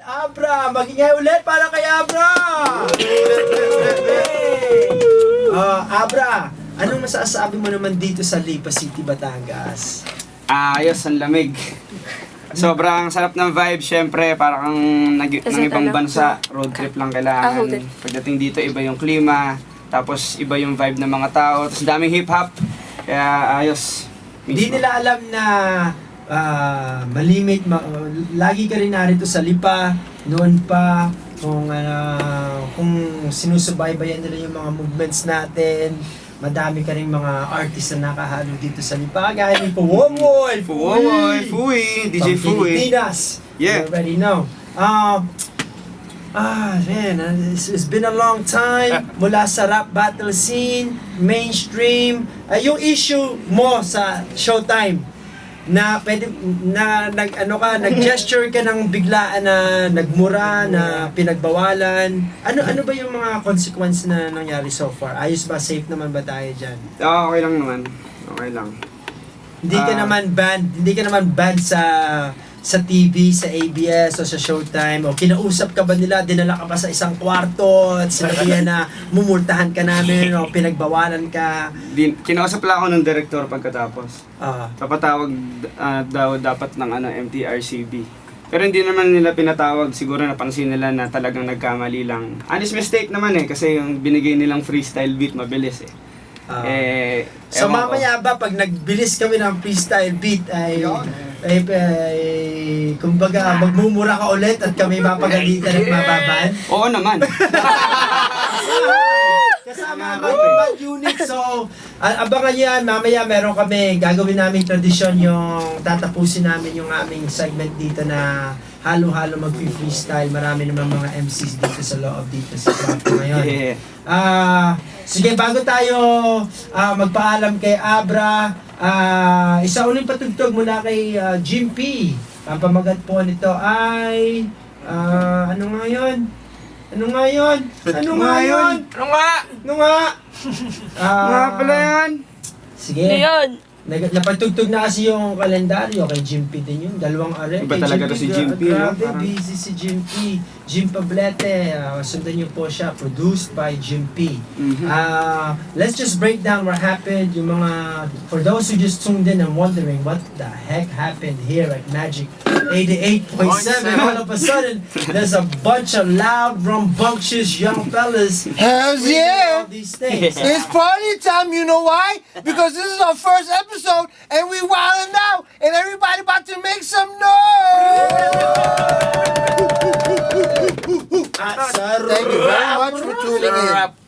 Abra, magingay ulit para kay Abra! Abra, anong masasabi mo naman dito sa Lipa City, Batangas? Ayos, ang lamig. Sobrang sarap ng vibe, syempre, parang ng ibang bansa, road trip lang kailangan. Pagdating dito, iba yung klima, tapos iba yung vibe ng mga tao, tapos daming hip-hop, kaya ayos. Hindi nila alam na malimit, lagi ka rin narito sa Lipa, noon pa, kung sinusubaybayan nila yung mga movements natin, madami ka rin mga artist na nakahalo dito sa Lipa, gaya ni Fuwoy, Fuwi, DJ from Fuwi. Pilipinas. Yeah. You already know. Man, it's been a long time mula sa rap battle scene, mainstream. Yung issue mo sa Showtime na pwede na nag-gesture ka ng biglaan na nagmura, na pinagbawalan. Ano ba yung mga consequence na nangyari so far? Ayos ba? Safe naman ba tayo diyan? Okay lang naman. Okay lang. Hindi ka naman banned sa TV, sa ABS o sa Showtime, o kinausap ka ba nila, dinala ka pa sa isang kwarto at sinabihan na mumultahan ka namin o pinagbawalan ka? Kinausap lang ako ng director pagkatapos. Papatawag daw dapat ng MTRCB. Pero hindi naman nila pinatawag, siguro napansin nila na talagang nagkamali lang. Honest mistake naman kasi yung binigay nilang freestyle beat mabilis So mamaya ba pag nagbilis kami ng freestyle beat ay kumbaga magmumura ka ulit at kami mapagalitan at mababan? Oo naman. Kasama ang unit, so abangan yan, mamaya meron kami, gagawin namin tradisyon yung tatapusin namin yung aming segment dito na halo-halo mag-freestyle. Marami naman mga MCs dito sa loob dito sa kwarto ngayon. Sige, bago tayo magpaalam kay Abra, isa uling patugtog mula kay Jim P. Ang pamagat po nito ay ano nga yun? Ano nga pala yan? Sige. Napatugtog na kasi yung kalendaryo kay Jim P din yun. Dalawang are. Iba talaga to si Jim P. Grabe, busy si Jim P. Jim Pablete. Sundan niyo po siya. Produced by Jim P. Let's just break down what happened. Yung mga, for those who just tuned in and wondering what the heck happened here at Magic 88.7. All of a sudden, there's a bunch of loud, rambunctious young fellas. Hells yeah! All these things. It's party time, you know why? Because this is our first episode and we wildin' out and everybody about to make some noise! Thank you very much for tuning in.